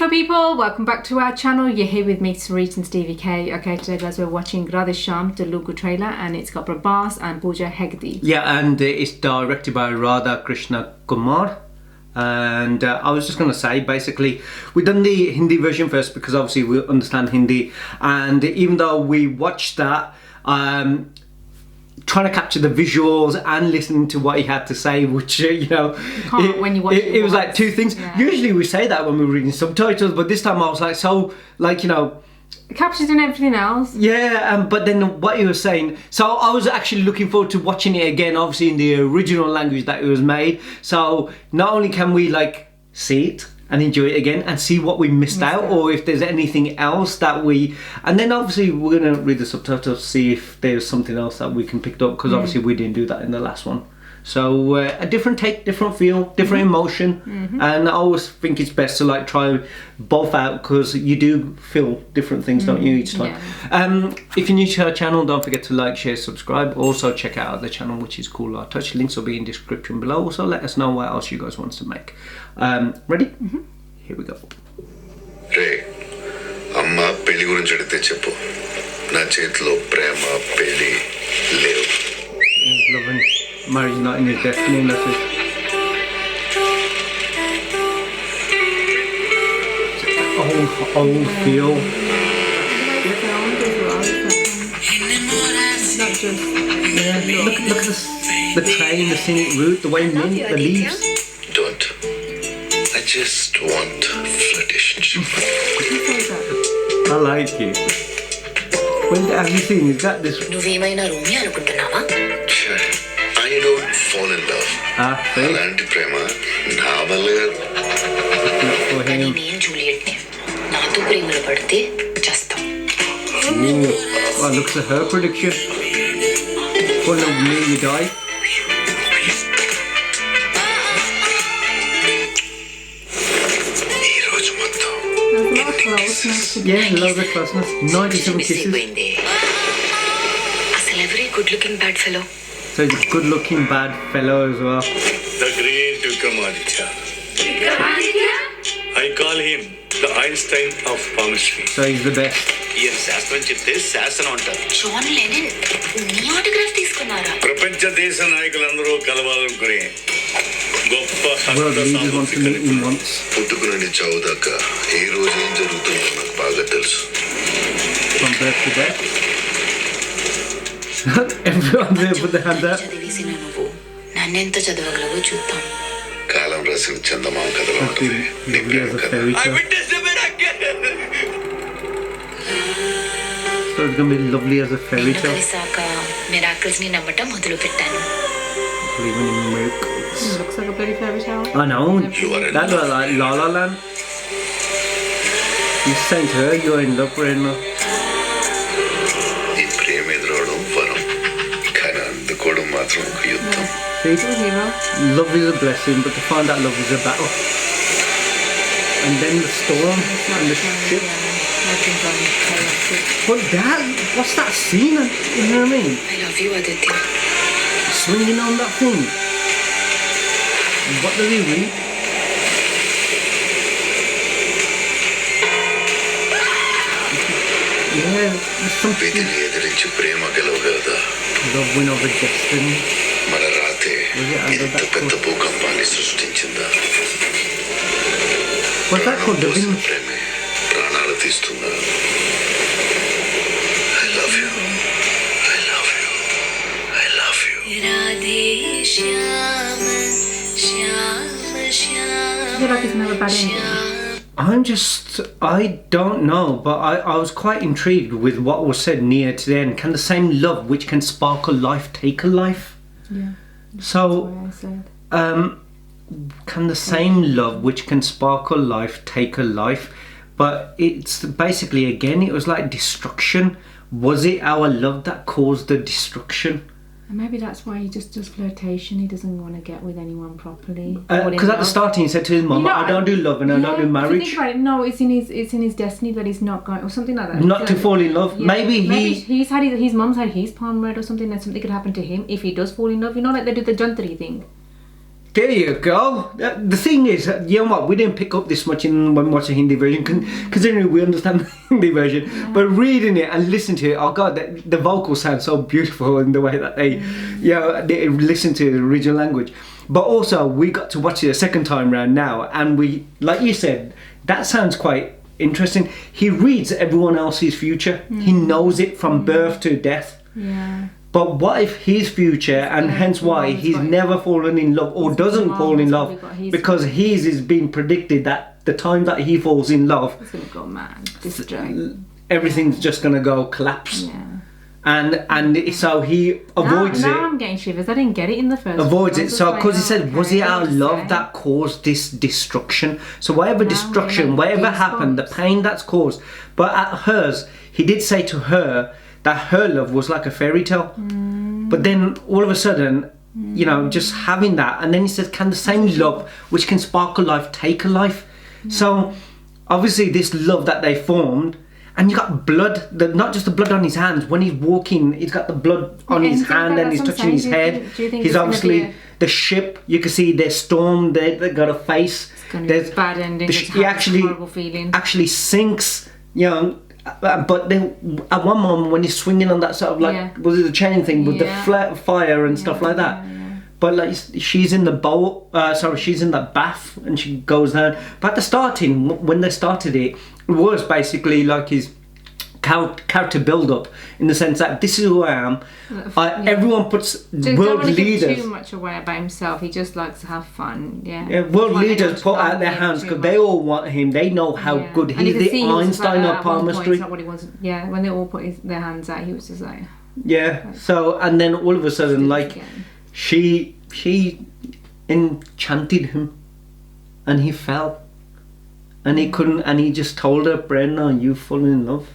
beautiful people, welcome back to our channel. You're here with me, Sarit and Stevie K. Okay, today guys we're watching RADHE SHYAM, Telugu trailer, and it's got Prabhas and Pooja Hegde. Yeah, and it's directed by Radha Krishna Kumar. And I was just going to say, basically, we've done the Hindi version first because obviously we understand Hindi, and even though we watched that, trying to capture the visuals and listening to what he had to say, which you know, when you watch it was like two things. Yeah. Usually we say that when we're reading subtitles, but this time I was like, so like, you know, it captures in everything else. Yeah, but then what he was saying, so I was actually looking forward to watching it again, obviously in the original language that it was made. So not only can we like see it and enjoy it again and see what we missed out, or if there's anything else that we, and then obviously we're gonna read the subtitles to see if there's something else that we can pick up, because obviously we didn't do that in the last one. So a different take, different feel, different emotion, and I always think it's best to like try both out, because you do feel different things, don't you, each time. Yeah. If you're new to our channel, don't forget to like, share, subscribe. Also check out the channel, which is Cool Art Touch. Links will be in the description below. Also let us know what else you guys want to make. Ready? Here we go. Hey, Amma pelli gurinchi adithe cheppu. Na chethilo prema pelli levu. Loving marriage not in his destiny, that's it. Old feel. Yeah, look at the train, the scenic route, the way the leaves. Don't. I just want flirtationship. I like it. When have you seen? Is that this? I don't fall in love. See? Alanti prema na valle For him. Oh, looks at her prediction. Fall in love with me, you die. Yeah, loads of closeness. 97 kisses. Good-looking bad fellow. So he's a good-looking bad fellow as well. The great Vikramaditya. I call him the Einstein of palmistry. So he's the best. Yes, శాస్త్రం చెప్తే శాసనం అంటారు. John Lennon, నీ autograph తీసుకున్నారా? ప్రపంచ దేశ నాయకులందరూ కలవాలనుకునే గొప్ప World leaders want to meet him once. పుట్టుకుని చావు దాకా ఏ రోజు ఏం జరుగుతుందో నాకు బాగా తెలుసు. From birth to death. Everyone there put their hand up. చదివేసిన నువ్వు నన్నెంత చదవగలవో చూద్దాం. కాలం రాసిన చందమామ కథలో ఉంటుంది నీ ప్రేమ కథ. So it's gonna be lovely as a fairy tale. కలిసాక మిరాకిల్స్ ని నమ్మటం మొదలు పెట్టాను. Believing in miracles. It looks like a bloody fairy tale. I know. That looks like La La Land. You saying to her you're in love with her. ఈ ప్రేమ ఎదురవడం వరం, కానీ అందుకోవడం మాత్రం ఒక యుద్ధం. See? Hero. Love is a blessing, but to find out love is a battle. And then the storm and the ship. But that, what's that scene? You know what I mean? I love you, Aditya. Swinging on that thing. What does he read? Yeah, there's something. వీటిని ఎదిరించి ప్రేమ గెలవగలదా? The win of a destiny. మన రాతే ఇంత పెద్ద భూకంపాన్ని సృష్టించిందా? What's that called? The wind? ప్రేమే ప్రాణాలు తీస్తుందా? I love you. I love you. I love you. RADHE SHYAM, SHYAM, SHYAM. I feel like it's never bad ending. I don't know, but I was quite intrigued with what was said near to the end. Can the same love which can spark a life take a life? Yeah. So, That's what I said. can the same love which can spark a life take a life? But it's basically, again, it was like destruction. Was it our love that caused the destruction? And maybe that's why he just does flirtation. He doesn't want to get with anyone properly. Because at the starting he said to his mum, I don't do love and I don't do marriage. Think about it, no, it's in his destiny that he's not going, or something like that. Not to fall in love. Yeah. Maybe his mum's had his palm read or something, and something could happen to him if he does fall in love. You know, like they do the Jantari thing. There you go. The thing is, you know what? We didn't pick up this much when watching Hindi version, considering we understand the Hindi version. But reading it and listening to it, oh god, the vocals sound so beautiful in the way that they, they listen to the original language. But also, we got to watch it a second time round now, and we, like you said, that sounds quite interesting. He reads everyone else's future. He knows it from birth to death. Yeah. But what if his future, and hence why he's never fallen in love or doesn't fall in love, because his is being predicted that the time that he falls in love, It's gonna go mad. Distract. everything's just gonna go collapse. Yeah. And so he avoids now it. I'm getting shivers. I didn't get it in the first. Avoids one. it. So because he said, okay, was it our what to love say? that caused this destruction? So whatever Now destruction, we're whatever like happened, the goosebumps. pain that's caused. But at hers, he did say to her that her love was like a fairy tale. But then all of a sudden, you know, just having that, and then he says, can the same love which can spark a life take a life? So obviously this love that they formed, and you got blood, not just the blood on his hands. When he's walking, he's got the blood on his hand and he's touching his head. Do you think He's it's gonna obviously be the ship. You can see their storm. They got a face. It's gonna be a bad ending. He He actually horrible feeling. actually sinks. You know. But then at one moment when he's swinging on that sort of like was it the chain thing with the fire and stuff like that. But like she's in the boat, she's in that bath and she goes down. But at the starting, when they started it, it was basically like his character build up in the sense that this is who I am. Everyone puts Don't world want to give leaders. too much away about himself. He just likes to have fun. Yeah. Yeah, world Wanting leaders to put out love their him hands too because much. they all want him. They know how Yeah. good And he's you can the see he was Einstein like, of at one point, palmistry. It's not what he wants. Yeah, when they all put their hands out, he was just like. Yeah. So and then all of a sudden, like again. she enchanted him, and he fell, and he couldn't, and he just told her, "Brenna, you've fallen in love."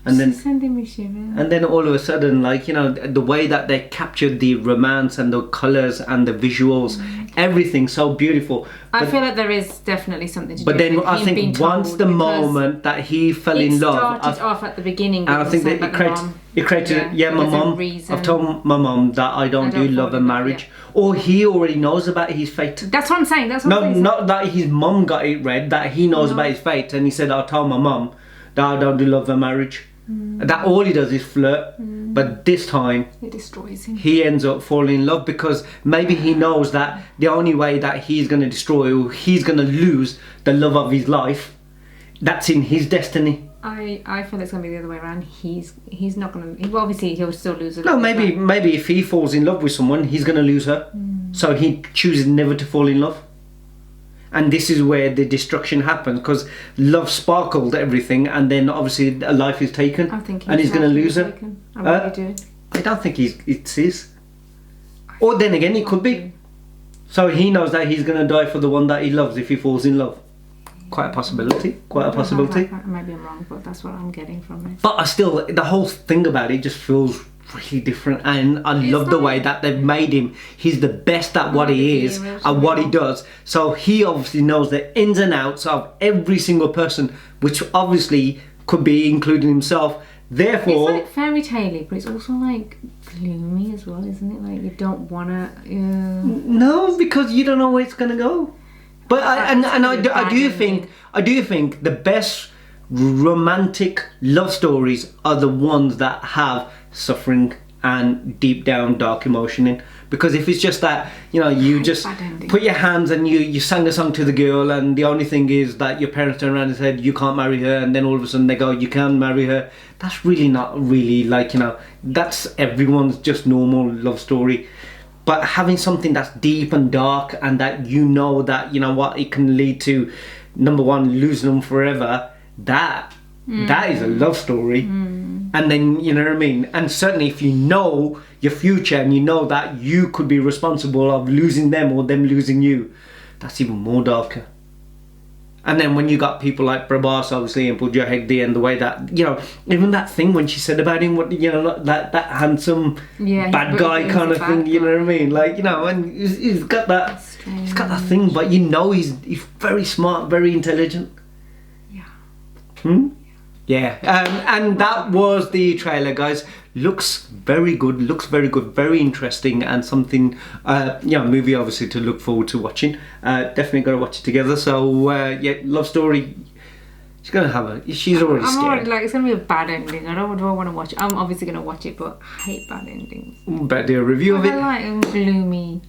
And then, She's sending me shivers. and then all of a sudden, like, you know, the way that they captured the romance and the colours and the visuals, everything so beautiful. I But- feel like there is definitely something to But do then with I him being think once told, the because moment that he fell in love, started off at the beginning. and I with think saying that about the mom. it created, there my was a mum. reason. I've told my mum that I don't do fall love in and love, marriage, or he already knows about his fate. That's what I'm saying. That's what No, I'm saying. not that his mum got it read, that he knows about his fate, and he said, "I'll tell my mum that I don't do love and marriage." That all he does is flirt, but this time It destroys him. he ends up falling in love because maybe he knows that the only way that he's going to destroy, or he's going to lose the love of his life, that's in his destiny. I feel it's gonna be the other way around. He's not gonna. Well, obviously he'll still lose. No, maybe if he falls in love with someone, he's going to lose her. So he chooses never to fall in love. And this is where the destruction happens, because love sparkled everything, and then obviously a life is taken, I think and he's going to lose her. I really do. I don't think it's his. Or then again, it could be. So he knows that he's going to die for the one that he loves if he falls in love. Quite a possibility. Quite a possibility. Maybe I'm wrong, but that's what I'm getting from it. But I still, the whole thing about it just feels really different, and I love the way that they've made him. He's the best at what he is and what he does. So he obviously knows the ins and outs of every single person, which obviously could be including himself. Therefore, It's like fairy tale, but it's also like gloomy as well, isn't it? Like you don't wanna. no, because you don't know where it's gonna go. But I do think the best romantic love stories are the ones that have suffering and deep down dark emotion in. Because if it's just that, you know, you just bad ending. put your hands and you sang a song to the girl, and the only thing is that your parents turn around and said you can't marry her, and then all of a sudden they go you can marry her, that's really not really, like, you know, that's everyone's just normal love story. But having something that's deep and dark, and that you know that, you know what, it can lead to, number one, losing them forever, that is a love story. And then, you know what I mean? And certainly if you know your future and you know that you could be responsible of losing them or them losing you, that's even more darker. And then when you got people like Prabhas, obviously, and Pooja Hegde, and the way that, you know, even that thing when she said about him, what, you know, that handsome bad guy kind of thing, you know what I mean? Like, you know, and he's got that, thing, but you know he's very smart, very intelligent. Yeah. Yeah, and that was the trailer, guys. looks very good, very interesting, and something, movie obviously to look forward to watching. Definitely got to watch it together. So yeah, love story. She's gonna have a. She's already I'm scared. already, like, it's gonna be a bad ending. I don't want to watch it. I'm obviously gonna watch it, but I hate bad endings. Better do a review of I it. like them gloomy.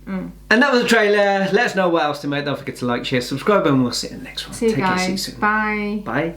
And that was the trailer. Let us know what else to make. Don't forget to like, share, subscribe, and we'll see you in the next one. See you Take care, guys. see you soon. Bye. Bye.